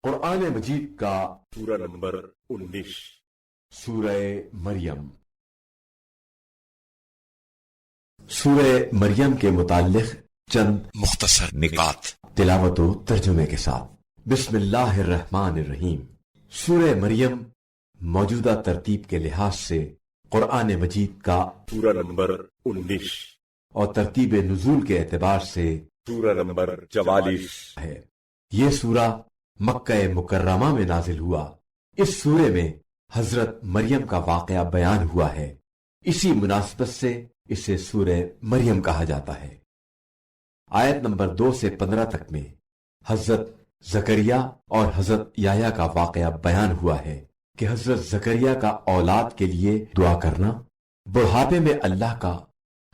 قرآن مجید کا سورہ نمبر 19 سورہ مریم۔ سورہ مریم کے متعلق چند مختصر نکات تلاوت و ترجمے کے ساتھ۔ بسم اللہ الرحمن الرحیم۔ سورہ مریم موجودہ ترتیب کے لحاظ سے قرآن مجید کا سورہ نمبر 19 اور ترتیب نزول کے اعتبار سے سورہ نمبر 44 ہے۔ یہ سورہ مکہ مکرمہ میں نازل ہوا۔ اس سورے میں حضرت مریم کا واقعہ بیان ہوا ہے، اسی مناسبت سے اسے سورہ مریم کہا جاتا ہے۔ آیت نمبر 2 سے 15 تک میں حضرت زکریا اور حضرت یحییٰ کا واقعہ بیان ہوا ہے کہ حضرت زکریا کا اولاد کے لیے دعا کرنا، بڑھاپے میں اللہ کا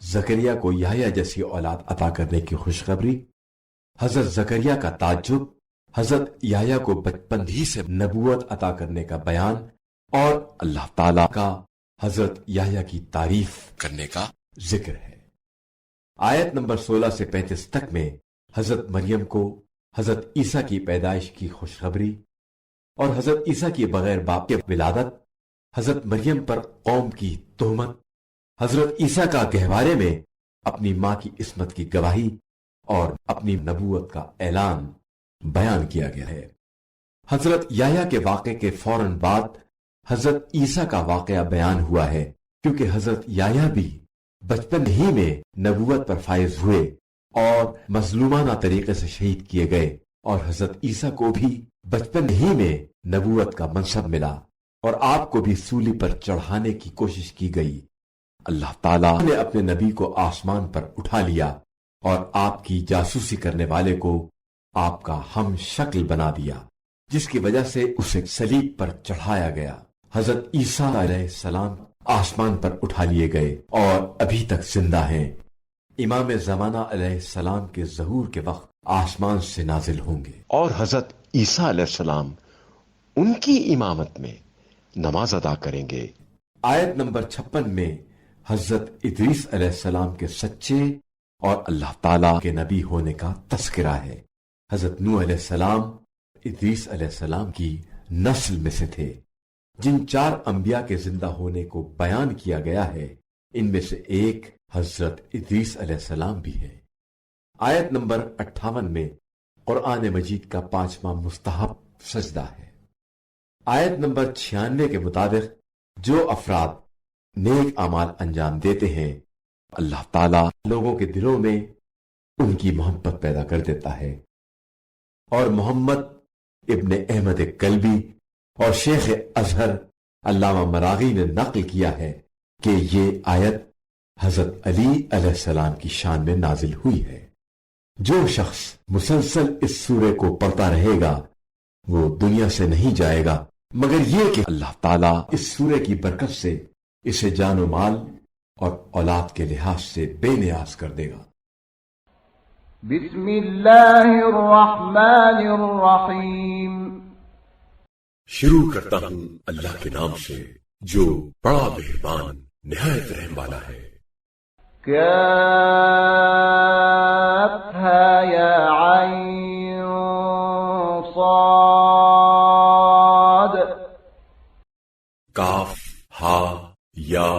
زکریا کو یحییٰ جیسی اولاد عطا کرنے کی خوشخبری، حضرت زکریا کا تعجب، حضرت یحییٰ کو بچپن ہی سے نبوت عطا کرنے کا بیان، اور اللہ تعالی کا حضرت یحییٰ کی تعریف کرنے کا ذکر ہے۔ آیت نمبر 16 سے 35 تک میں حضرت مریم کو حضرت عیسیٰ کی پیدائش کی خوشخبری اور حضرت عیسیٰ کی بغیر باپ کے ولادت، حضرت مریم پر قوم کی تہمت، حضرت عیسیٰ کا گہوارے میں اپنی ماں کی عصمت کی گواہی اور اپنی نبوت کا اعلان بیان کیا گیا ہے۔ حضرت یحییٰ کے واقعے کے فوراً بعد حضرت عیسیٰ کا واقعہ بیان ہوا ہے، کیونکہ حضرت یحییٰ بھی بچپن ہی میں نبوت پر فائز ہوئے اور مظلومانہ طریقے سے شہید کیے گئے، اور حضرت عیسیٰ کو بھی بچپن ہی میں نبوت کا منصب ملا اور آپ کو بھی سولی پر چڑھانے کی کوشش کی گئی۔ اللہ تعالیٰ نے اپنے نبی کو آسمان پر اٹھا لیا اور آپ کی جاسوسی کرنے والے کو آپ کا ہم شکل بنا دیا، جس کی وجہ سے اسے صلیب پر چڑھایا گیا۔ حضرت عیسیٰ علیہ السلام آسمان پر اٹھا لیے گئے اور ابھی تک زندہ ہیں۔ امام زمانہ علیہ السلام کے ظہور کے وقت آسمان سے نازل ہوں گے، اور حضرت عیسیٰ علیہ السلام ان کی امامت میں نماز ادا کریں گے۔ آیت نمبر 56 میں حضرت ادریس علیہ السلام کے سچے اور اللہ تعالیٰ کے نبی ہونے کا تذکرہ ہے۔ حضرت نوح علیہ السلام ادریس علیہ السلام کی نسل میں سے تھے۔ جن 4 انبیاء کے زندہ ہونے کو بیان کیا گیا ہے، ان میں سے ایک حضرت ادریس علیہ السلام بھی ہے۔ آیت نمبر 58 میں قرآن مجید کا 5واں مستحب سجدہ ہے۔ آیت نمبر 96 کے مطابق جو افراد نیک اعمال انجام دیتے ہیں، اللہ تعالیٰ لوگوں کے دلوں میں ان کی محبت پیدا کر دیتا ہے۔ اور محمد ابن احمد کلبی اور شیخ ازہر علامہ مراغی نے نقل کیا ہے کہ یہ آیت حضرت علی علیہ السلام کی شان میں نازل ہوئی ہے۔ جو شخص مسلسل اس سورے کو پڑھتا رہے گا وہ دنیا سے نہیں جائے گا، مگر یہ کہ اللہ تعالیٰ اس سورے کی برکت سے اسے جان و مال اور اولاد کے لحاظ سے بے نیاز کر دے گا۔ بسم اللہ الرحمن الرحیم۔ شروع کرتا ہوں اللہ کے نام سے جو بڑا مہربان نہایت رحم والا ہے۔ کافھا یا عین صاد۔ کاف ہا یا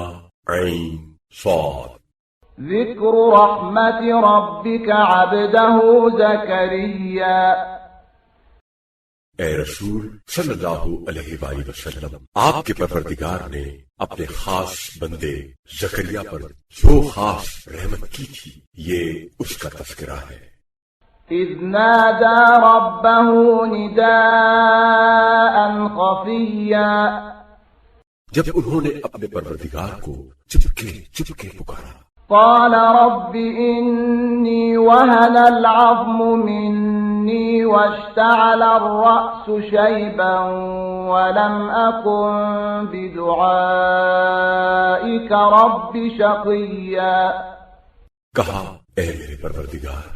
عین صاد۔ ذکر رحمت ربک عبدہ زکریا۔ اے رسول صلی اللہ علیہ وآلہ وسلم، آپ کے پروردگار نے اپنے خاص بندے زکریا پر جو خاص رحمت کی تھی، یہ اس کا تذکرہ ہے۔ اذ نادى ربه نداء خفیا۔ جب انہوں نے اپنے پروردگار کو چپکے پکارا۔ قال رب إني وهن العظم مني واشتعل الرأس شيبا ولم أكن بدعائك رب شقيا۔ کہا اے میرے پروردگار،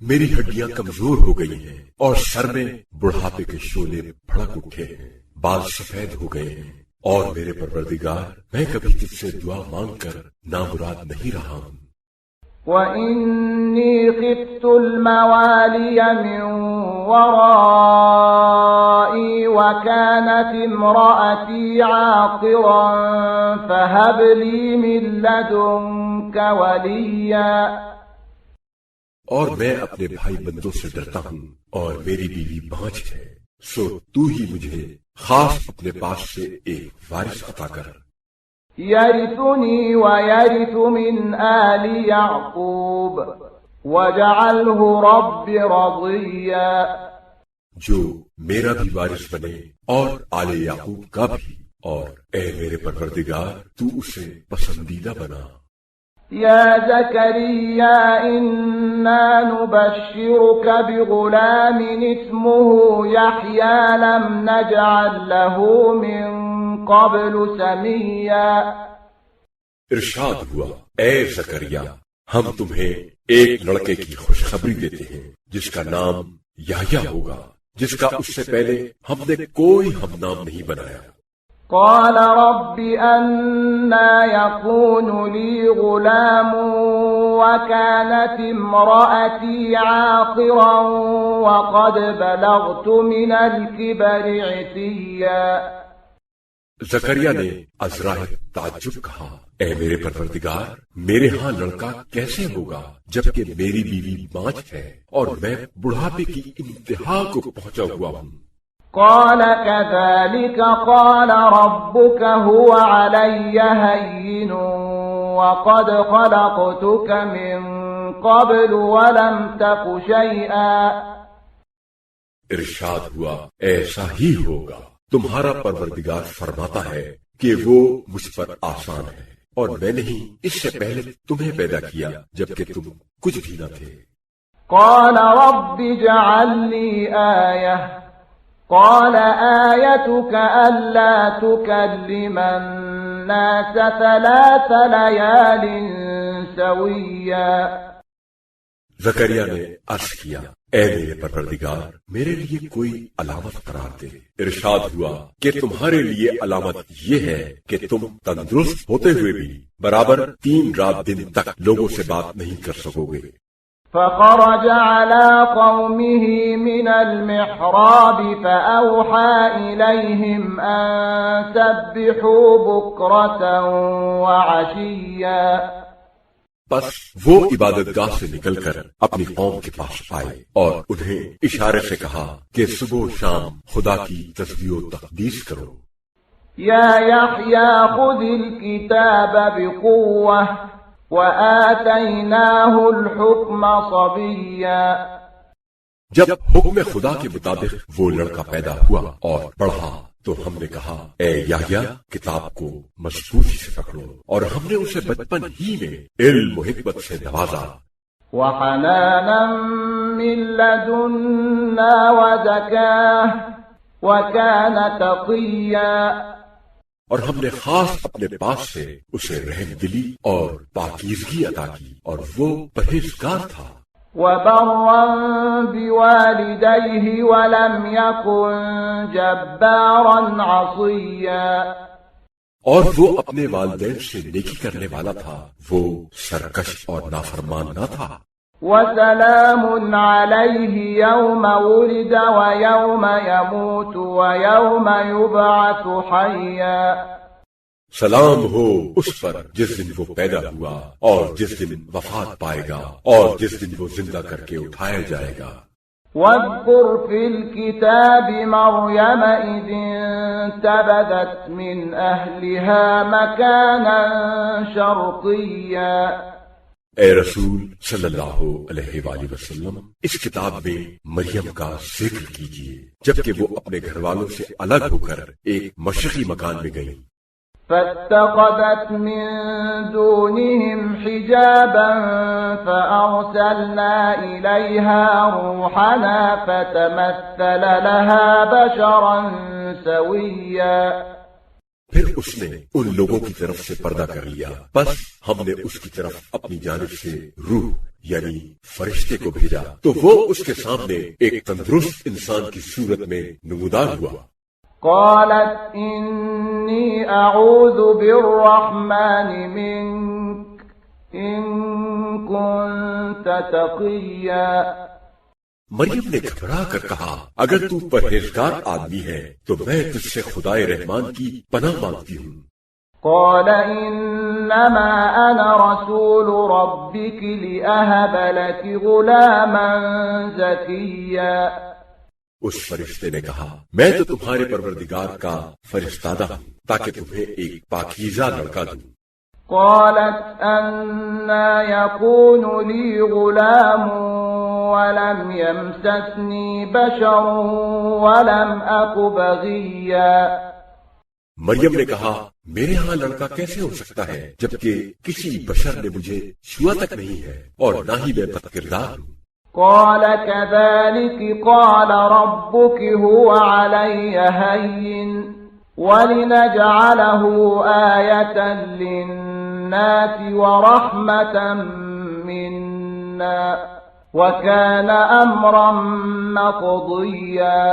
میری ہڈیاں کمزور ہو گئی ہیں اور سر میں بڑھاپے کے شعلے بھڑک اٹھے ہیں، بال سفید ہو گئے ہیں، اور میرے پروردگار میں کبھی تجھ سے دعا مانگ کر نامراد نہیں رہا ہوں۔ وإني خفت الموالي من ورائي وكانت امرأتي عاقرا فهب لي من لدنك وليا. اور میں اپنے بھائی بندوں سے ڈرتا ہوں اور میری بیوی بانجھ ہے، سو تو ہی مجھے خاص اپنے پاس سے ایک وارث عطا کر. يرثني ويرث من آل يعقوب واجعله رب رضيا. جو میرا بھی وارث بنے اور آل یعقوب کا بھی، اور اے میرے پروردگار تو اسے پسندیدہ بنا. يا زكريا إنا نبشرك بغلام اسمه يحيى لم نجعل له من قبل سميا. ارشاد ہوا، اے زکریا ہم تمہیں ایک لڑکے کی خوشخبری دیتے ہیں جس کا نام یحییٰ ہوگا، جس کا اس سے پہلے ہم نے کوئی ہم نام نہیں بنایا. قال رب أنا يكون لي غلام وكانت امرأتي عاقرا وقد بلغت من الكبر عتيا. زکریا نے ازراہ تعجب کہا، اے میرے پروردگار میرے ہاں لڑکا کیسے ہوگا جبکہ میری بیوی بانجھ ہے اور میں بڑھاپے کی انتہا کو پہنچا ہوا ہوں. قال كذلك قال ربك هو علي هين وقد خلقتك من قبل ولم تك شيئا. ارشاد ہوا، ایسا ہی ہوگا، تمہارا پروردگار فرماتا ہے کہ وہ مجھ پر آسان ہے اور میں نے ہی اس سے پہلے تمہیں پیدا کیا جبکہ تم کچھ بھی نہ تھے. قال رب اجعل لي آية قال آيتك ألا تكلم الناس 3 ليال سويا. زکریا نے عرض کیا، اے میرے پروردگار میرے لیے کوئی علامت قرار دے. ارشاد ہوا کہ تمہارے لیے علامت یہ ہے کہ تم تندرست ہوتے ہوئے بھی برابر 3 رات دن تک لوگوں سے بات نہیں کر سکو گے. فخرج على قومه من المحراب فأوحى إليهم أن سبحوا بكرة وعشيا. پس وہ عبادت گاہ سے نکل کر اپنی قوم کے پاس آئے اور انہیں اشارے سے کہا کہ صبح و شام خدا کی تسبیح و تقدیس کرو. يا يحيى خذ الكتاب بقوة وآتيناه الحكم صبيا. جب حکم خدا کے مطابق وہ لڑکا پیدا ہوا اور پڑھا تو ہم نے کہا، اے یحییٰ کتاب کو مضبوطی سے پکڑو، اور ہم نے اسے بچپن ہی میں علم و حکمت سے نوازا. وحنانا من لدنا وزكاة وكان تقيا. اور ہم نے خاص اپنے پاس سے اسے رحم دلی اور پاکیزگی عطا کی اور وہ پرہیزگار تھا. وبرا بوالديه ولم يكن جبارا عصيا. اور وہ اپنے والدین سے نیکی کرنے والا تھا، وہ سرکش اور نافرمان نہ تھا. وسلام عليه يوم ولد ويوم يموت ويوم يبعث حيا. سلام ہو اس پر جس دن وہ پیدا ہوا اور جس دن وفات پائے گا اور جس دن وہ زندہ کر کے اٹھایا جائے گا. واذكر في الكتاب مريم إذ انتبذت من أهلها مكانا شرقيا. اے رسول صلی اللہ علیہ وآلہ وسلم اس کتاب میں مریم کا ذکر کیجیے جبکہ وہ اپنے گھر والوں سے الگ ہو کر ایک مشرقی مکان میں گئی. فاتخذت من دونهم حجابا فأرسلنا إليها روحنا فتمثل لها بشرا سويا. پھر اس نے ان لوگوں کی طرف سے پردہ کر لیا، بس ہم نے اس کی طرف اپنی جانب سے روح یعنی فرشتے کو بھیجا تو وہ اس کے سامنے ایک تندرست انسان کی صورت میں نمودار ہوا. قالت إني أعوذ بالرحمن منك إن كنت تقيا. مریم نے گھبرا کر کہا اگر تو پرہیزگار آدمی ہے تو میں تجھ سے خدائے رحمان کی پناہ مانگتی ہوں. قال إنما أنا رسول ربك لأهب لك غلاما زكيا. اس فرشتے نے کہا میں تو تمہارے پروردگار کا فرستادہ ہوں تاکہ تمہیں ایک پاکیزہ لڑکا دوں. قالت أنى يكون لي غلام ولم يمسسني بشر ولم أك بغيا. مریم نے کہا میرے ہاں لڑکا کیسے ہو سکتا ہے جبکہ کسی بشر نے مجھے چھوا تک نہیں ہے اور نہ ہی میں بد کردار ہوں. قال كذلك قال ربك هو علي هين ولنجعله آية للناس ورحمة منا وكان أمرا مقضيا.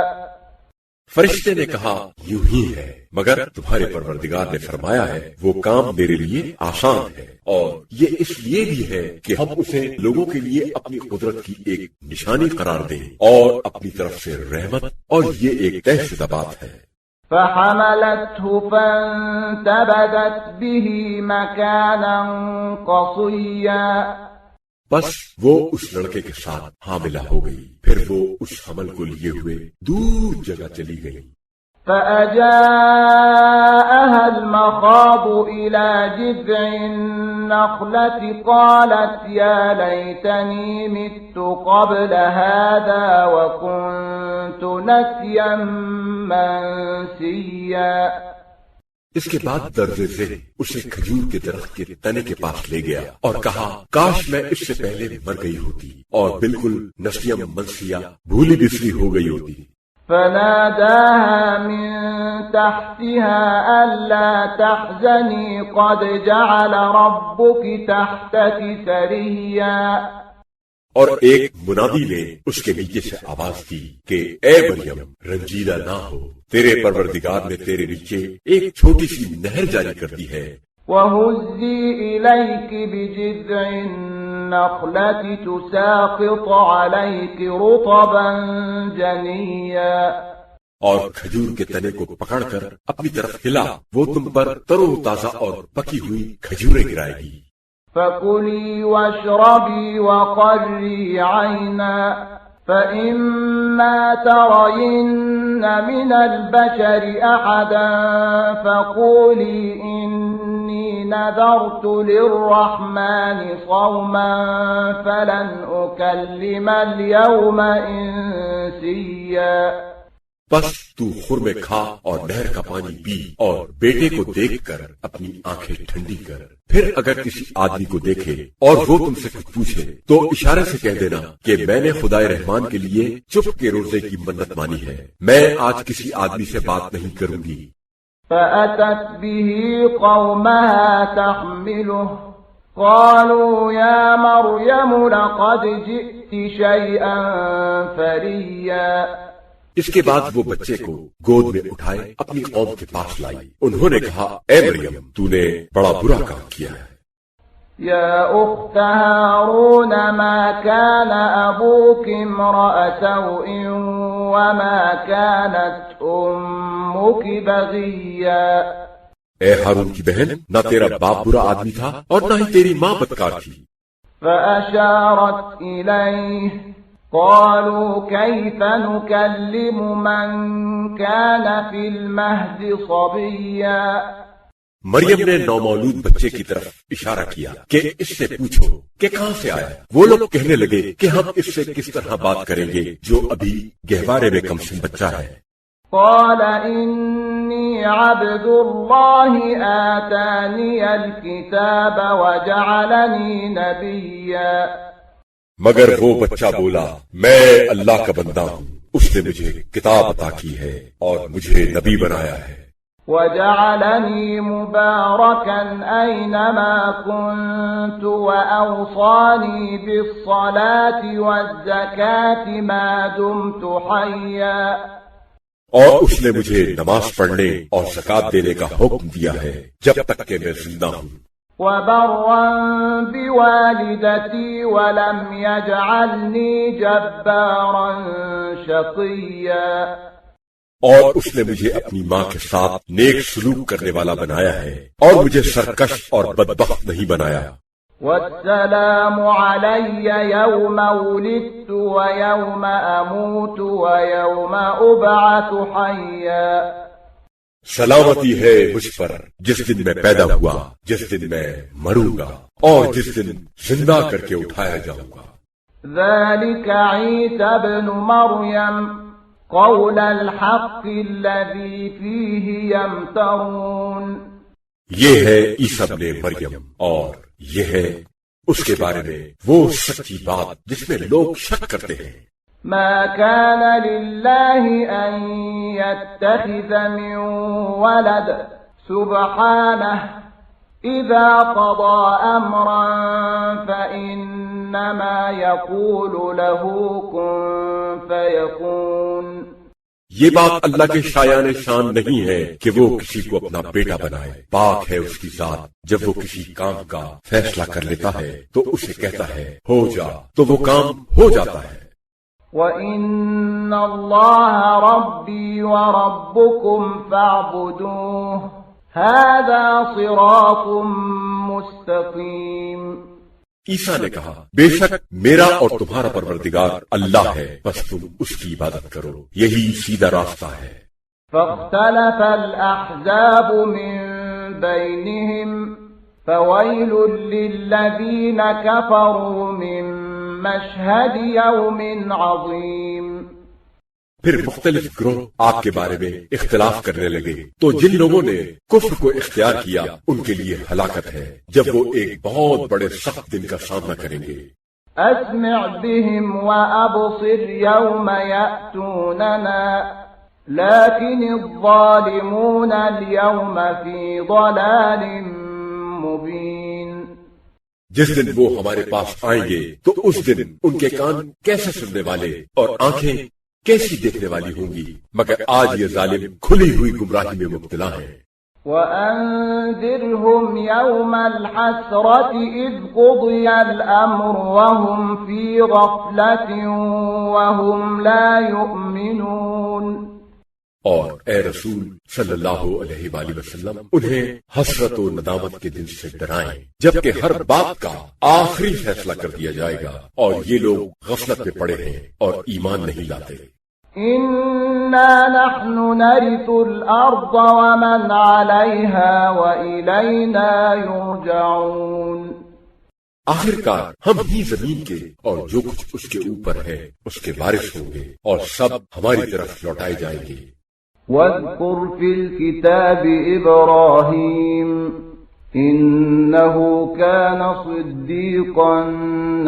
فرشتے نے کہا یوں ہی ہے مگر تمہارے پروردگار نے فرمایا ہے وہ کام میرے لیے آسان ہے اور یہ اس لیے بھی ہے کہ ہم اسے لوگوں کے لیے اپنی قدرت کی ایک نشانی قرار دیں اور اپنی طرف سے رحمت، اور یہ ایک طے شدہ بات ہے. فحملته فانتبذت به مكانا قصيا. بس وہ اس لڑکے کے ساتھ حاملہ ہو گئی، پھر وہ اس حمل کو لیے ہوئے دور جگہ چلی گئی. فأجاءها المخاض إلى جذع النخلة قالت يا ليتني مت قبل هذا وكنت نسيا منسيا. اس کے بعد درد ذہن اسے کھجور کے درخت کے تنے کے پاس لے گیا اور کہا کاش میں اس سے پہلے مر گئی ہوتی اور بالکل نسیم منسیہ بھولی بسری ہو گئی ہوتی. فناداها من تحتها ألا تحزني قد جعل ربك تحتك سريا. اور ایک منادی نے اس کے نیچے سے آواز دی کہ اے مریم رنجیدہ نہ ہو، تیرے پروردگار نے تیرے نیچے ایک چھوٹی سی نہر جاری کر دی ہے. وَهُزِّي إِلَيْكِ بِجِذْعِ النَّخْلَةِ تُسَاقِطْ عَلَيْكِ رُطَبًا جَنِيًّا. اور کھجور کے تنے کو پکڑ کر اپنی طرف ہلا، وہ تم پر ترو تازہ اور پکی ہوئی کھجوریں گرائے گی. فَكُلِي وَاشْرَبِي وَقَرِّي عَيْنًا فَإِمَّا تَرَيِنَّ مِنَ الْبَشَرِ أَحَدًا فَقُولِي إِنِّي نَذَرْتُ لِلرَّحْمَنِ صَوْمًا فَلَنْ أُكَلِّمَ الْيَوْمَ إِنسِيًّا. بس تو خرمے کھا اور نہر کا پانی پی اور بیٹے کو دیکھ کر اپنی آنکھیں ٹھنڈی کر. پھر اگر کسی آدمی کو دیکھے اور وہ تم سے کچھ پوچھے تو اشارے سے کہہ دینا کہ میں نے خدائے رحمان کے لیے چپ کے روزے کی منت مانی ہے، میں آج کسی آدمی سے بات نہیں کروں گی. فَأَتَتْ بِهِ قَوْمَهَا تَحْمِلُهُ قَالُوا يَا مَرْيَمُ لَقَدْ جِئْتِ شَيْئًا فَرِيًّا. اس کے بعد وہ بچے کو گود میں اٹھائے اپنی قوم کے پاس لائی. انہوں نے کہا اے مریم تو نے بڑا برا کام کیا ہے. يا أخت هارون ما كان أبوك امرأ سوء وما كانت أمك بغيا. اے ہارون کی بہن، نہ تیرا باپ برا آدمی تھا اور نہ ہی تیری ماں بدکار تھی. فأشارت إليه قالوا كيف نكلم من كان في المهد صبيا. مریم نے نومولود بچے کی طرف اشارہ کیا کہ اس سے پوچھو کہ کہاں سے آیا. وہ لوگ کہنے لگے کہ ہم اس سے کس طرح بات کریں گے جو ابھی گہوارے میں کمسن بچہ ہے. قال إني عبد الله آتاني الكتاب وجعلني نبيا. مگر وہ بچہ بولا میں اللہ کا بندہ ہوں، اس نے مجھے کتاب عطا کی ہے اور مجھے نبی بنایا ہے. وجعلني مباركا أينما كنت وأوصاني بالصلاة والزكاة ما دمت حيا. اور اس نے مجھے نماز پڑھنے اور زکات دینے کا حکم دیا ہے جب تک کہ میں زندہ ہوں. وبرا بوالدتي ولم يجعلني جبارا شقيا، اور اس نے مجھے اپنی ماں کے ساتھ نیک سلوک کرنے والا بنایا ہے اور مجھے سرکش اور بدبخت نہیں بنایا۔ والسلام علي يوم ولدت ويوم أموت ويوم أبعث حيا، سلامتی ہے مجھ پر جس دن میں پیدا ہوا، جس دن میں مروں گا اور جس دن زندہ کر کے اٹھایا جاؤں گا۔ ذلك عيسى ابن مريم قول الحق الذي فيه يمترون، یہ ہے عیسیٰ ابن مریم اور یہ ہے اس کے بارے میں وہ سچی بات جس میں لوگ شک کرتے ہیں۔ ما كان لله أن يتخذ من ولد سبحانه إذا قضى أمرا فإنما يقول له كن فيكون، یہ بات اللہ کے شایان شان نہیں ہے کہ وہ کسی کو اپنا بیٹا بنائے، پاک ہے اس کی ذات، جب وہ کسی کام کا فیصلہ کر لیتا ہے تو اسے کہتا ہے ہو جا تو وہ کام ہو جاتا ہے۔ وَإِنَّ اللَّهَ رَبِّي وَرَبُّكُمْ فَاعْبُدُوهُ هَذَا صِرَاطٌ مُسْتَقِيمٌ، عیسیٰ نے کہا بے شک میرا اور تمہارا پروردگار اللہ ہے، بس تم اس کی عبادت کرو، یہی سیدھا راستہ ہے۔ فاختلف الأحزاب من بينهم فويل للذين كفروا من مشهد يوم عظيم، پھر مختلف گروہ آپ کے بارے میں اختلاف کرنے لگے تو جن لوگوں نے کفر کو اختیار کیا ان کے لیے ہلاکت ہے جب وہ ایک بہت بڑے سخت دن کا سامنا کریں گے۔ اسمع بهم وابصر يوم يأتوننا لكن الظالمون اليوم في ضلال مبين، جس دن وہ ہمارے پاس آئیں گے تو اس دن ان کے کان کیسے سننے والے اور آنکھیں کیسی دیکھنے والی ہوں گی، مگر آج یہ ظالم کھلی ہوئی گمراہی میں مبتلا ہیں۔ وَأَنذِرْهُمْ يَوْمَ الْحَسْرَةِ إِذْ قُضِيَ الْأَمْرُ وَهُمْ فِي غَفْلَةٍ وَهُمْ لَا يُؤْمِنُونَ، اور اے رسول صلی اللہ علیہ وآلہ وسلم انہیں حسرت و ندامت کے دن سے ڈرائیں جبکہ ہر بات کا آخری فیصلہ کر دیا جائے گا اور یہ لوگ غفلت میں پڑے ہیں اور ایمان نہیں لاتے۔ إِنَّا نَحْنُ نَرِثُ الْأَرْضَ وَمَنْ عَلَيْهَا وَإِلَيْنَا يُرْجَعُونَ، آخرکار ہم ہی زمین کے اور جو کچھ اس کے اوپر ہے اس کے وارث ہوں گے اور سب ہماری طرف لوٹائے جائیں گے۔ وَاذْكُرْ فِي الْكِتَابِ إِبْرَاهِيمَ إِنَّهُ كَانَ صِدِّيقًا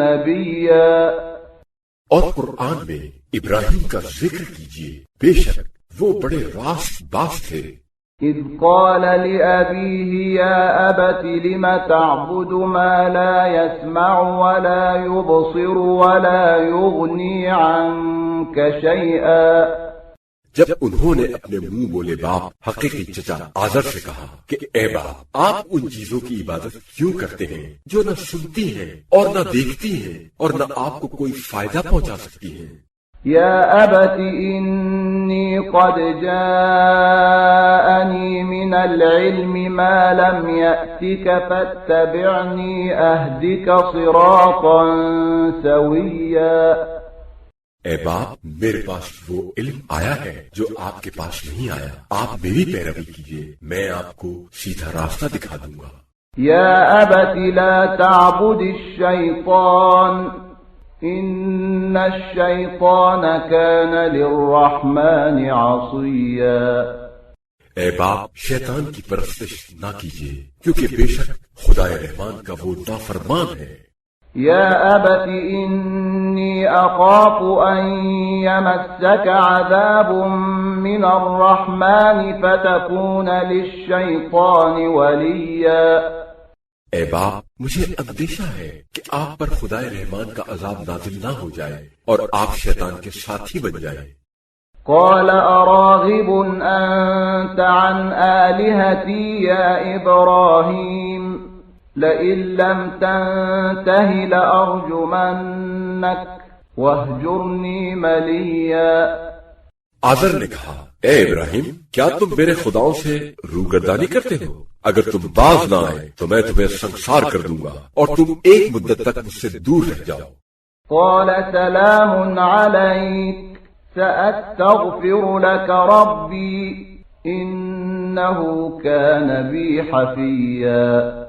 نَبِيًّا، اور قرآن میں ابراہیم کا ذکر کیجیے، بے شک وہ بڑے راست باز تھے۔ إِذْ قَالَ لِأَبِيهِ يَا أَبَتِ لِمَ تَعْبُدُ مَا لَا يَسْمَعُ وَلَا يُبْصِرُ وَلَا يُغْنِي عَنكَ شَيْئًا، جب انہوں نے اپنے منہ بولے باپ حقیقی چچا آزر سے کہا کہ اے باپ آپ ان چیزوں کی عبادت کیوں کرتے ہیں جو نہ سنتی ہیں اور نہ دیکھتی ہیں اور نہ آپ کو کوئی فائدہ پہنچا سکتی ہیں۔ يا أبت إني قد جاءني من العلم ما لم يأتك فاتبعني أهدك صراطا سويا، اے باپ میرے پاس وہ علم آیا ہے جو آپ کے پاس نہیں آیا، آپ میری پیروی کیجیے، میں آپ کو سیدھا راستہ دکھا دوں گا۔ يا أبت لا تعبد الشيطان إن الشيطان كان للرحمن عصيا، اے باپ شیطان کی پرستش نہ کیجیے کیونکہ بے شک خدا رحمان کا وہ نافرمان ہے۔ يا أبت إني أخاف أن يمسك عذاب من الرحمن فتكون للشيطان وليا، اے باپ مجھے اندیشہ ہے کہ آپ پر خدا رحمان کا عذاب نازل نہ ہو جائے اور آپ شیطان کے ساتھی بن جائیں۔ قال أراغب أنت عن آلهتي يا إبراهيم لئن لم تنته لأرجمنك واهجرني مليا۔ آزر نے کہا اے ابراہیم کیا تم میرے خداؤں سے روگردانی کرتے ہو؟ اگر تم باز نہ آئے تو میں تمہیں سنسار کر دوں گا اور تم ایک مدت تک مجھ سے دور رہ جاؤ۔ قال سلام عليك سأستغفر لك ربي إنه كان بي حفيا۔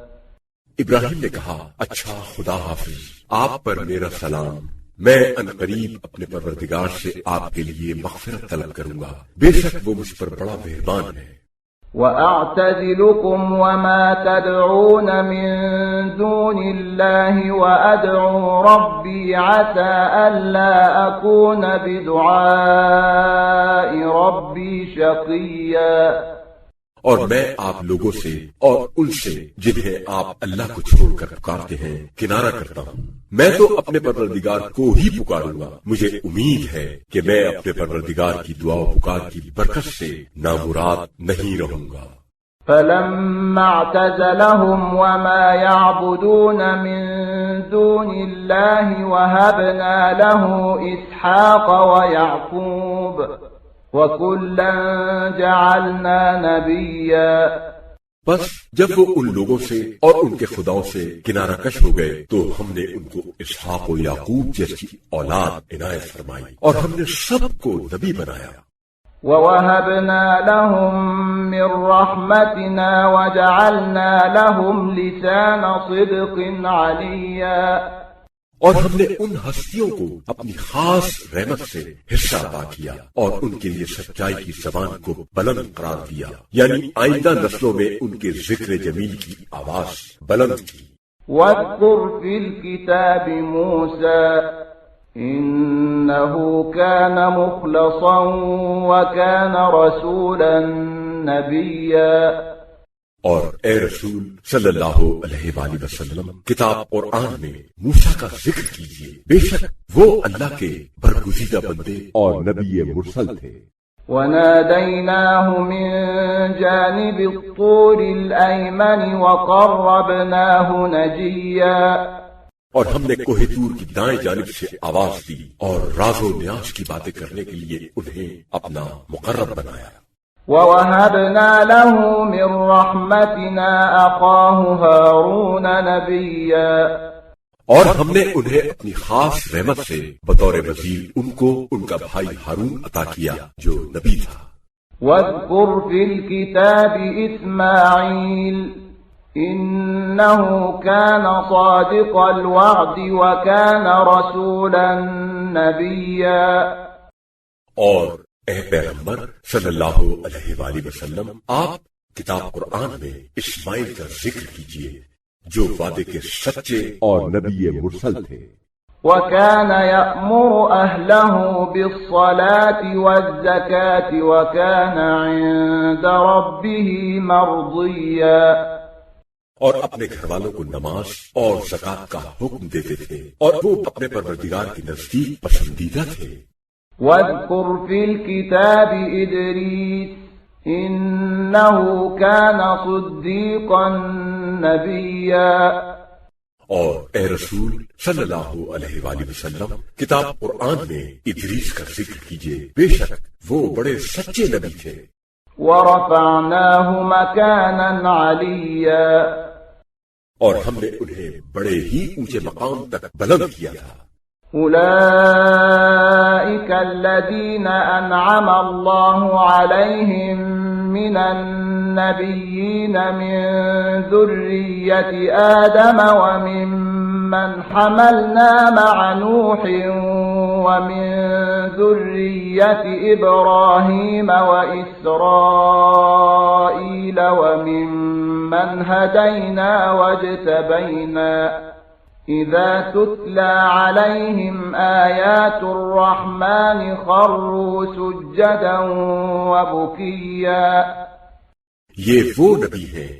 ابراہیم نے کہا اچھا خدا حافظ، آپ پر میرا سلام، میں عنقریب اپنے پروردگار سے آپ کے لیے مغفرت طلب کروں گا، بے شک وہ مجھ پر بڑا مہربان ہے۔ وَأَعْتَزِلُكُمْ وَمَا تَدْعُونَ مِن دُونِ اللَّهِ وَأَدْعُو رَبِّي عَسَىٰ أَلَّا أَكُونَ بِدُعَاءِ رَبِّي شَقِيًّا۔ اور میں آپ لوگوں سے اور ان سے جنہیں آپ اللہ کو چھوڑ کر پکارتے ہیں کنارہ کرتا ہوں، میں تو اپنے پروردگار کو ہی پکاروں گا، مجھے امید ہے کہ میں اپنے پروردگار کی دعا و پکار کی برکت سے نامراد نہیں رہوں گا۔ فَلَمَّا اعْتَزَلَهُمْ وَمَا يَعْبُدُونَ مِن دُونِ اللَّهِ وَهَبْنَا لَهُ إِسْحَاقَ وَيَعْقُوبَ وَكُلًّا جَعَلْنَا نَبِيًّا۔ بس جب وہ ان لوگوں سے اور ان کے خداؤں سے کنارہ کش ہو گئے تو ہم نے ان کو اسحاق و یعقوب جیسی اولاد عنایت فرمائی اور ہم نے سب کو نبی بنایا۔ وَوَهَبْنَا لَهُم مِّن رَّحْمَتِنَا وَجَعَلْنَا لَهُمْ لِسَانَ صِدْقٍ عَلِيًّا۔ اور ہم نے ان ہستیوں کو اپنی خاص رحمت سے حصہ عطا کیا اور ان کے لیے سچائی کی زبان کو بلند قرار دیا، یعنی آئندہ نسلوں میں ان کے ذکر جمیل کی آواز بلند کی۔ وَاذْكُرْ فِي الْكِتَابِ مُوسَىٰ إِنَّهُ كَانَ مُخْلَصًا وَكَانَ رَسُولًا نَبِيًّا۔ اور اے رسول صلی اللہ علیہ وآلہ وسلم کتاب قرآن میں موسیٰ کا ذکر کیجیے، بے شک وہ اللہ کے برگزیدہ بندے اور نبی مرسل تھے۔ وَنَادَيْنَاهُ مِن جَانِبِ الطُّورِ الْأَيْمَنِ وَقَرَّبْنَاهُ نَجِيًّا۔ اور ہم نے کوہ طور کی دائیں جانب سے آواز دی اور راز و نیاز کی باتیں کرنے کے لیے انہیں اپنا مقرب بنایا۔ وَوَهَبْنَا لَهُ مِن رَّحْمَتِنَا أَخَاهُ هَارُونَ نَبِيًّا۔ اور ہم نے انہیں اپنی خاص رحمت سے بطور وزیر ان کو ان کا بھائی ہارون عطا کیا جو نبی تھا۔ وَاذْكُرْ فِي الْكِتَابِ إِسْمَاعِيلَ إِنَّهُ كَانَ صَادِقَ الْوَعْدِ وَكَانَ رَسُولًا نَبِيًّا۔ اور اے پیغمبر صلی اللہ علیہ وآلہ وسلم آپ کتاب قرآن میں اسماعیل کا ذکر کیجیے جو وعدے کے سچے اور نبی مرسل تھے۔ وَكَانَ يَأْمُرُ أَهْلَهُ بِالصَّلَاةِ وَالزَّكَاةِ وَكَانَ عِندَ رَبِّهِ مَرْضِيًّا۔ اور اپنے گھر والوں کو نماز اور زکوٰۃ کا حکم دیتے تھے اور وہ اپنے پروردگار کے نزدیک پسندیدہ تھے۔ وَاذْكُرْ فِي الْكِتَابِ إِدْرِيسَ إِنَّهُ كَانَ صِدِّيقًا نَبِيًّا۔ اور اے رسول صلی اللہ علیہ وآلہ وسلم کتاب قرآن میں ادریس کا ذکر کیجیے، بے شک وہ بڑے سچے نبی تھے۔ وَرَفَعْنَاهُ مَكَانًا عَلِيًّا۔ اور ہم نے انہیں بڑے ہی اونچے مقام تک بلند کیا تھا۔ أولئك الذين أنعم الله عليهم من النبيين من ذرية آدم وممن حملنا مع نوح ومن ذرية إبراهيم وإسرائيل وممن هدينا واجتبينا إذا تتلى عليهم آيات الرحمن خروا سجدا وبكيا۔ یہ وہ نبی ہیں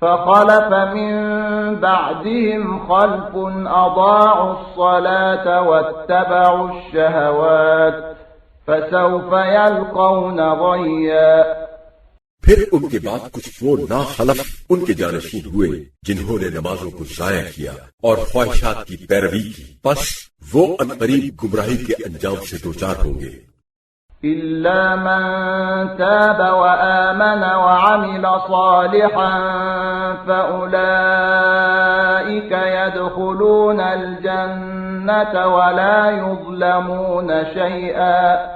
فخلف من بعدهم خلف أضاعوا الصلاة واتبعوا الشهوات فسوف يلقون غيا۔ پھر ان کے بعد کچھ وہ ناخلف ان کے جانشین ہوئے جنہوں نے نمازوں کو ضائع کیا اور خواہشات کی پیروی کی، پس وہ عنقریب گمراہی کے انجام سے دوچار ہوں گے۔ إلا من تاب وآمن وعمل صالحا فأولئك يدخلون الجنة ولا يظلمون شيئا۔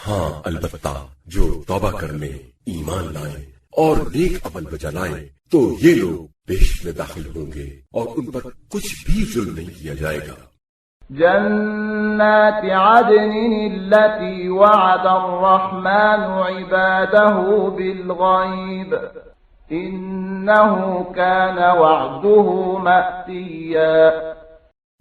ہاں البتہ جو توبہ کرنے، ایمان لائیں اور نیک عمل بجا لائیں تو یہ لوگ بہشت میں داخل ہوں گے اور ان پر کچھ بھی ظلم نہیں کیا جائے گا۔ جنات عدن التي وعد الرحمن عباده بالغيب إنه كان وعده مأتيا۔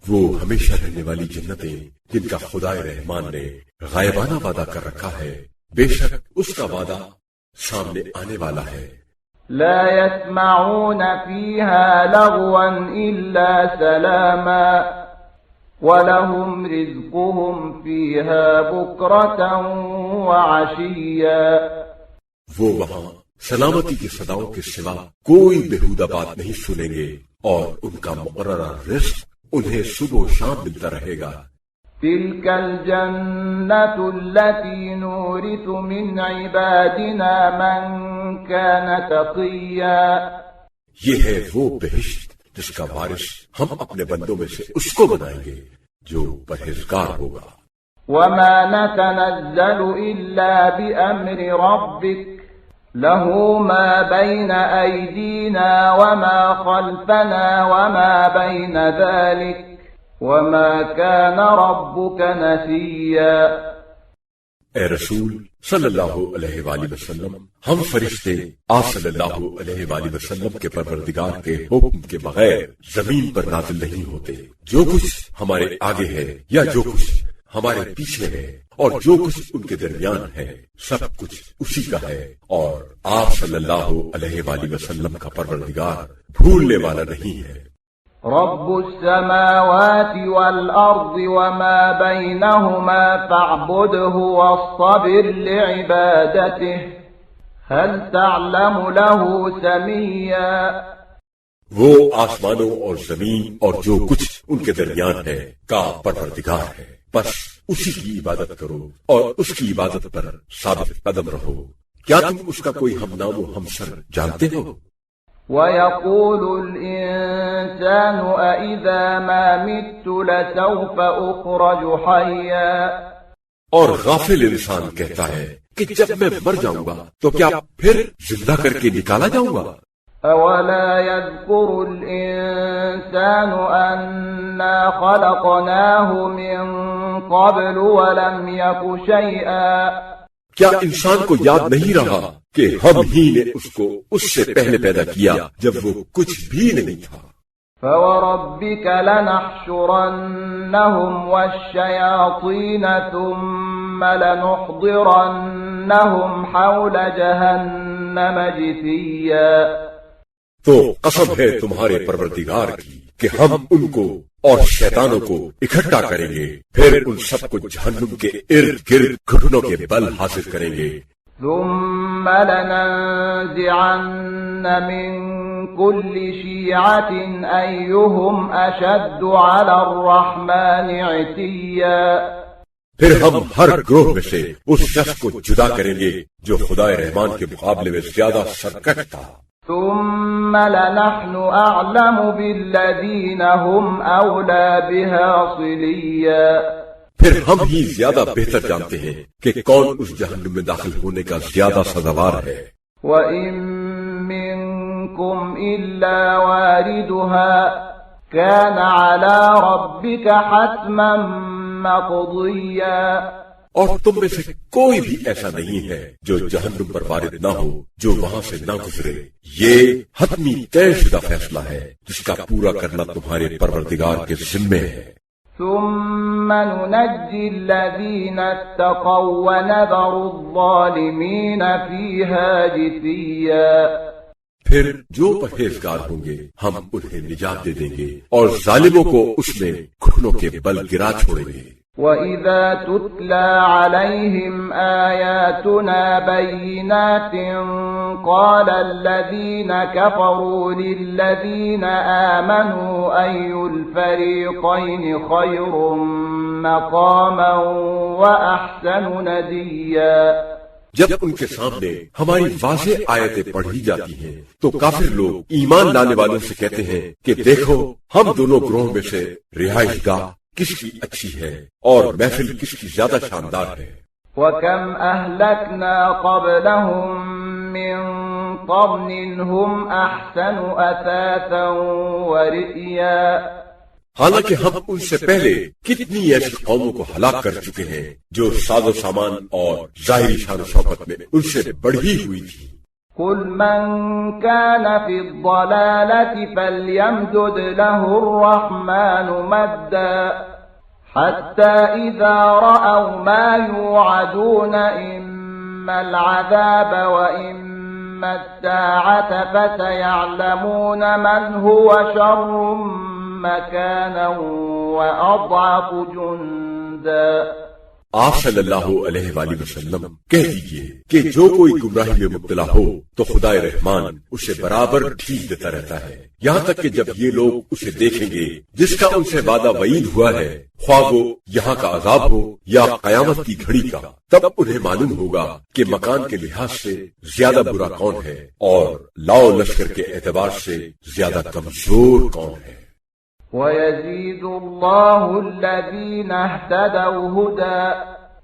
وہ ہمیشہ رہنے والی جنتیں جن کا خدائے رحمان نے غائبانہ وعدہ کر رکھا ہے، بے شک اس کا وعدہ سامنے آنے والا ہے۔ لا يسمعون فيها لغوا إلا سلاما وَلَهُمْ رِزْقُهُمْ فِيهَا بُكْرَةً وَعَشِيًّا۔ وہ وہاں سلامتی کی صداؤں کے سوا کوئی بےہودہ بات نہیں سنیں گے اور ان کا مقررہ رزق انہیں صبح و شام ملتا رہے گا۔ تِلْكَ الْجَنَّةُ الَّتِي نُورِثُ مِنْ عِبَادِنَا مَنْ كَانَ تَقِيًّا۔ یہ ہے وہ بہشت جس کا وارث ہم اپنے بندوں میں سے اس کو بنائیں گے جو پرہیزگار ہوگا۔ وَمَا نَتَنَزَّلُ إِلَّا بِأَمْرِ رَبِّكَ لَهُ مَا بَيْنَ أَيْدِينَا وَمَا خَلْفَنَا وَمَا بَيْنَ ذَلِكَ وَمَا كَانَ رَبُّكَ نَسِيًّا۔ اے رسول صلی اللہ علیہ وآلہ وسلم، ہم فرشتے آپ صلی اللہ علیہ وآلہ وسلم کے پروردگار کے حکم کے بغیر زمین پر نازل نہیں ہوتے۔ جو کچھ ہمارے آگے ہے یا جو کچھ ہمارے پیچھے ہے اور جو کچھ ان کے درمیان ہے، سب کچھ اسی کا ہے، اور آپ صلی اللہ علیہ وآلہ وسلم کا پروردگار بھولنے والا نہیں ہے۔ رب السماوات والأرض وما بينهما فاعبده واصطبر لعبادته هل تعلم له سميا۔ وہ آسمانوں اور زمین اور جو کچھ ان کے درمیان ہے کا پروردگار ہے، بس اسی کی عبادت کرو اور اس کی عبادت پر ثابت قدم رہو۔ کیا تم اس کا کوئی ہم نام و ہمسر جانتے ہو؟ وَيَقُولُ الْإِنسَانُ أَإِذَا مَا مِتُّ لَسَوْفَ أُخْرَجُ حَيًّا۔ اور غافل انسان کہتا ہے کہ جب میں مر جاؤں گا تو کیا پھر زندہ کر کے نکالا جاؤں گا؟ أَوَلَا يَذْكُرُ الْإِنسَانُ أَنَّا خَلَقْنَاهُ مِنْ قَبْلُ وَلَمْ يَكُ شَيْئًا۔ کیا انسان کو یاد نہیں رہا کہ ہم ہی نے اس کو اس سے پہلے پیدا کیا جب وہ کچھ بھی نہیں تھا؟ فَوَرَبِّكَ لَنَحْشُرَنَّهُمْ وَالشَّيَاطِينَ ثُمَّ لَنُحْضِرَنَّهُمْ حَوْلَ جَهَنَّمَ جِثِيًّا۔ تو قسم ہے تمہارے پروردگار کی کہ ہم ان کو اور شیطانوں کو اکٹھا کریں گے، پھر ان سب کو جہنم کے ارد گرد گھٹنوں کے بل حاصل کریں گے۔ ثم لننزعن من كل شيعة أيهم أشد على الرحمن عتيا۔ پھر ہم ہر گروہ میں سے اس شخص کو جدا کریں گے جو خدائے رحمان کے مقابلے میں زیادہ سرکش تھا۔ ثم لنحن أعلم بالذين هم أولى بها صليا۔ پھر ہم ہی زیادہ بہتر جانتے ہیں کہ کون اس جہنم میں داخل ہونے کا زیادہ سزاوار ہے۔ وَإِن مِّنكُمْ إِلَّا وَارِدُهَا كان على ربك حتما مقضيا اور تم میں سے کوئی بھی ایسا نہیں ہے جو جہنم پر وارد نہ ہو، جو وہاں سے نہ گزرے۔ یہ حتمی طے شدہ فیصلہ ہے جس کا پورا کرنا تمہارے پروردگار کے ذمے ہے۔ ثم ننجي الذين اتقوا ونذر الظالمين فيها جثيا پھر جو پرہیزگار ہوں گے ہم انہیں نجات دے دیں گے اور ظالموں کو اس میں گھٹنوں کے بل گرا چھوڑیں گے۔ وَإِذَا تُتْلَى عَلَيْهِمْ آيَاتُنَا بَيِّنَاتٍ قَالَ الَّذِينَ كَفَرُوا لِلَّذِينَ آمَنُوا أَيُّ الْفَرِيقَيْنِ خَيْرٌ مَّقَامًا وَأَحْسَنُ نَدِيًّا۔ جب ان کے سامنے ہماری واضح آیتیں پڑھی جاتی ہیں تو کافر لوگ ایمان لانے والوں سے کہتے ہیں کہ دیکھو ہم دونوں گروہوں میں سے رہائش گاہ کس کی اچھی ہے اور محفل کس کی زیادہ شاندار ہے۔ وَكَمْ أَهْلَكْنَا قَبْلَهُمْ مِنْ قَرْنٍ هُمْ أَحْسَنُ أَثَاثًا وَرِئْيًا۔ حالانکہ ہم ان سے پہلے کتنی ایسی قوموں کو ہلاک کر چکے ہیں جو ساز و سامان اور ظاہری شان و شوکت میں ان سے بڑھی ہوئی تھی۔ قُلْ مَنْ كَانَ فِي الضَّلَالَةِ فَلْيَمْدُدْ لَهُ الرَّحْمَنُ مَدًّا حَتَّى إِذَا رَأَوْا مَا يُوعَدُونَ إِمَّا الْعَذَابَ وَإِمَّا السَّاعَةَ فَسَيَعْلَمُونَ مَنْ هُوَ شَرٌّ مَكَانًا وَأَضْعَفُ جُنْدًا۔ آپ صلی اللہ علیہ وآلہ وسلم کہہ دیجئے کہ جو کوئی گمراہی میں مبتلا ہو تو خدا رحمان اسے برابر ٹھیک دیتا رہتا ہے، یہاں تک کہ جب یہ لوگ اسے دیکھیں گے جس کا ان سے وعدہ وعید ہوا ہے، خواہ وہ یہاں کا عذاب ہو یا قیامت کی گھڑی کا، تب انہیں معلوم ہوگا کہ مکان کے لحاظ سے زیادہ برا کون ہے اور لاؤ لشکر کے اعتبار سے زیادہ کمزور کون ہے۔ وَيَزِيدُ اللَّهُ الَّذِينَ اهْتَدَوْا هُدًى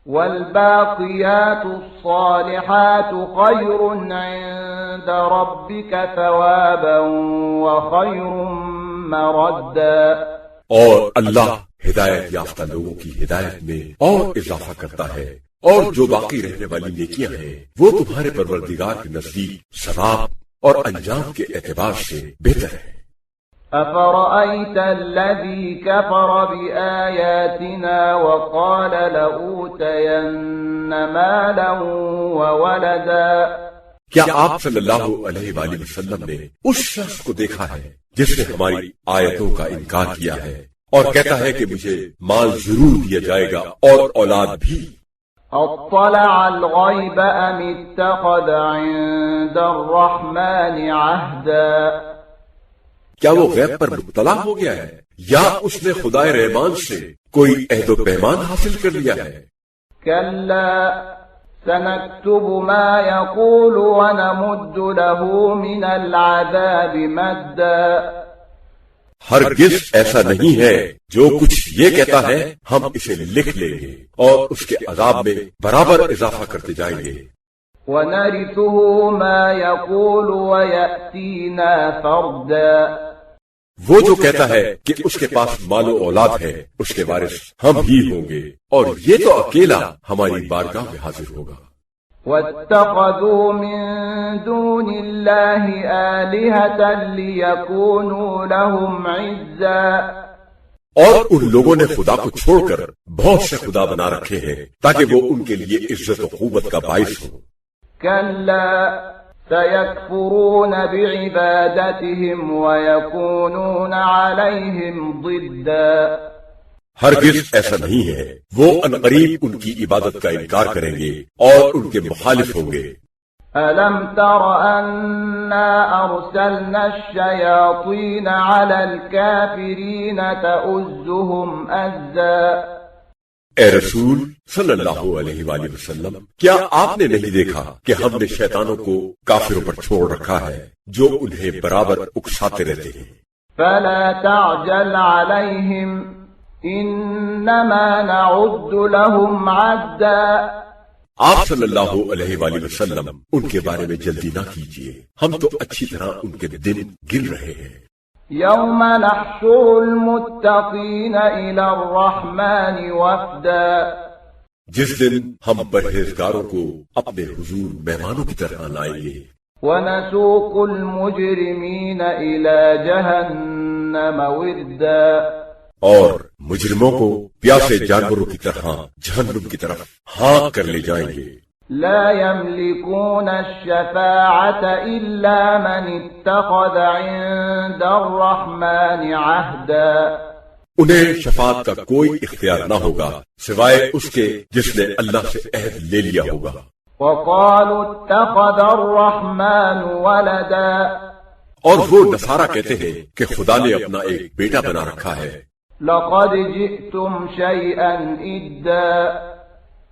وَالْبَاقِيَاتُ الصَّالِحَاتُ خَيْرٌ عِندَ رَبِّكَ ثَوَابًا وَخَيْرٌ مَّرَدًّا۔ اور اللہ ہدایت یافتہ لوگوں کی ہدایت میں اور اضافہ کرتا ہے، اور جو باقی رہنے والی نیکیاں ہیں وہ تمہارے پروردگار کے نزدیک ثواب اور انجام کے اعتبار سے بہتر ہے۔ أَفَرَأَيْتَ الَّذِي كَفَرَ بِآيَاتِنَا وَقَالَ لَأُوتَيَنَّ مَالًا وَوَلَدًا۔ کیا آپ صلی اللہ علیہ وآلہ وسلم نے اس شخص کو دیکھا ہے جس نے ہماری آیتوں کا انکار کیا ہے اور کہتا ہے کہ مجھے مال ضرور دیا جائے گا اور اولاد بھی؟ اطلع الغیب ام اتخذ عند الرحمن عہدا۔ کیا وہ غیب پر مطلع ہو گیا ہے یا اس نے خدائے رحمان سے کوئی عہد و پیمان حاصل کر لیا ہے؟ کلا سنكتب ما يقول ونمد له من العذاب مدا۔ ہرگز ایسا نہیں ہے، جو کچھ یہ کہتا ہے ہم اسے لکھ لیں گے اور اس کے عذاب میں برابر اضافہ کرتے جائیں گے۔ وَنَرِثُهُ مَا يَقُولُ وَيَأْتِينَا فَرْدًا۔ وہ جو کہتا ہے کہ اس کے پاس مال و اولاد ہے اس کے وارث ہم ہی ہوں گے اور یہ تو اکیلا ہماری بارگاہ میں حاضر ہوگا۔ وَاتَّخَذُوا مِن دُونِ اللَّهِ آلِهَةً لِيَكُونُوا لَهُمْ عِزًّا۔ اور ان لوگوں نے خدا کو چھوڑ کر بہت سے خدا بنا رکھے ہیں تاکہ وہ ان کے لیے عزت و قوت کا باعث ہو۔ كلا سيكفرون بعبادتهم ويكونون عليهم ضدا۔ ہرگز ایسا نہیں ہے، وہ عنقریب ان کی عبادت کا انکار کریں گے اور ان کے مخالف ہوں گے۔ أَلَمْ تَرَ أَنَّا أَرْسَلْنَا الشَّيَاطِينَ عَلَى الْكَافِرِينَ تَؤُزُّهُمْ أَزًّا۔ اے رسول صلی اللہ علیہ وآلہ وسلم، کیا آپ نے نہیں دیکھا کہ ہم نے شیطانوں کو کافروں پر چھوڑ رکھا ہے جو انہیں برابر اکساتے رہتے ہیں۔ فَلَا تَعْجَلْ عَلَيْهِمْ إِنَّمَا نَعُدُّ لَهُمْ عَدًّا۔ آپ صلی اللہ علیہ وآلہ وسلم ان کے بارے میں جلدی نہ کیجیے، ہم تو اچھی طرح ان کے دن گن رہے ہیں۔ يوم نحشر المتقين إلى الرحمن وفدا جس دن ہم پرہیزگاروں کو اپنے حضور مہمانوں کی طرح لائیں گے. ونسوق المجرمين إلى جهنم وردا اور مجرموں کو پیاسے جانوروں کی طرح جہنم کی طرف ہانک کر لے جائیں گے. لا يملكون الشفاعة إلا من اتخذ عند الرحمن عهدا انہیں شفاعت کا کوئی اختیار نہ ہوگا سوائے اس کے جس نے اللہ سے عہد لے لیا ہوگا. وقالوا اتخذ الرحمن ولدا اور وہ نصارہ کہتے ہیں کہ خدا نے اپنا ایک بیٹا بنا رکھا ہے. لقد جئتم شيئا إدا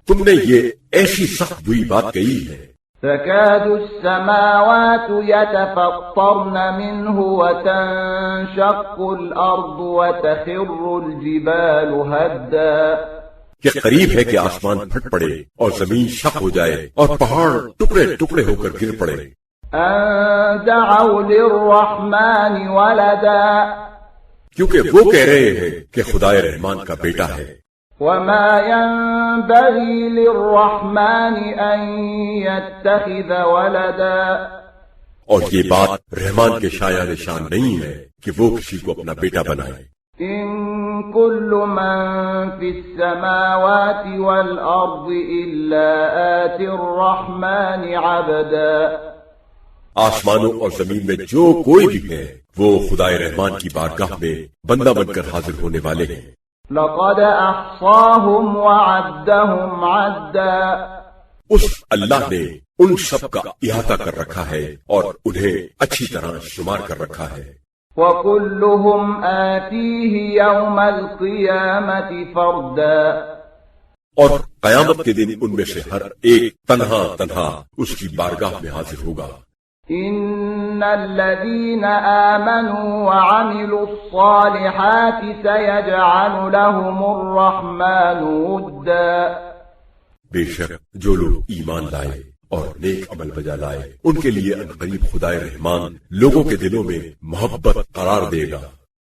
تم نے یہ ایسی سخت بری بات کہی ہے. تكاد السماوات يتفطرن منه وتنشق الأرض وتخر الجبال هدا کہ قریب ہے کہ آسمان پھٹ پڑے اور زمین شق ہو جائے اور پہاڑ ٹکڑے ٹکڑے ہو کر گر پڑے. أن دعوا للرحمن ولدا کیونکہ وہ کہہ رہے ہیں کہ خدا رحمان کا بیٹا ہے. وما ينبغي للرحمن أن يتخذ ولدا اور یہ بات رحمان کے شایع نشان نہیں ہے کہ وہ کسی کو اپنا بیٹا بنائے. إن كل من في السماوات والأرض إلا آتي الرحمن عبدا آسمانوں اور زمین میں جو کوئی بھی ہے وہ خدا رحمان کی بارگاہ میں بندہ بن کر حاضر ہونے والے ہیں. لقد أحصاهم وعدهم عدا اس اللہ نے ان سب کا احاطہ کر رکھا ہے اور انہیں اچھی طرح شمار کر رکھا ہے. وكلهم آتيه يوم القيامة فردا اور قیامت کے دن ان میں سے ہر ایک تنہا تنہا اس کی بارگاہ میں حاضر ہوگا. إن الذين آمنوا وعملوا الصالحات سيجعل لهم الرحمن ودا بے شک جو لوگ ایمان لائے اور نیک عمل بجا لائے ان کے لیے عنقریب خدا رحمان لوگوں کے دلوں میں محبت قرار دے گا.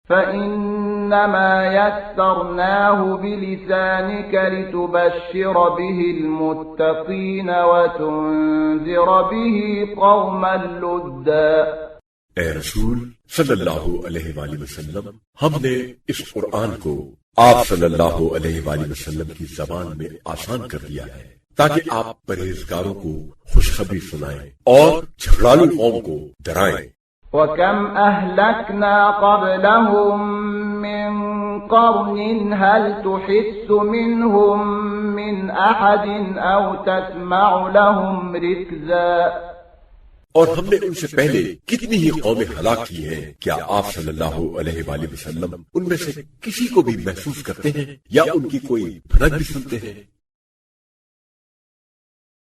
فإنما يسرناه بلسانك لتبشر به المتقين وتنذر به قوما لدا اے رسول صلی اللہ علیہ وآلہ وسلم ہم نے اس قرآن کو آپ صلی اللہ علیہ وآلہ وسلم کی زبان میں آسان کر دیا ہے تاکہ آپ پرہیزگاروں کو خوشخبری سنائیں اور جھگڑالو قوم کو ڈرائیں. وَكَمْ أَهْلَكْنَا قَبْلَهُمْ مِنْ قَرْنٍ هَلْ تُحِسُّ مِنْهُمْ مِنْ أَحَدٍ أَوْ تَسْمَعُ لَهُمْ رِكْزًا اور ہم نے ان سے پہلے کتنی ہی قومیں ہلاک کی ہیں کیا آپ صلی اللہ علیہ وآلہ وسلم ان میں سے کسی کو بھی محسوس کرتے ہیں یا ان کی کوئی بھنک بھی سنتے ہیں؟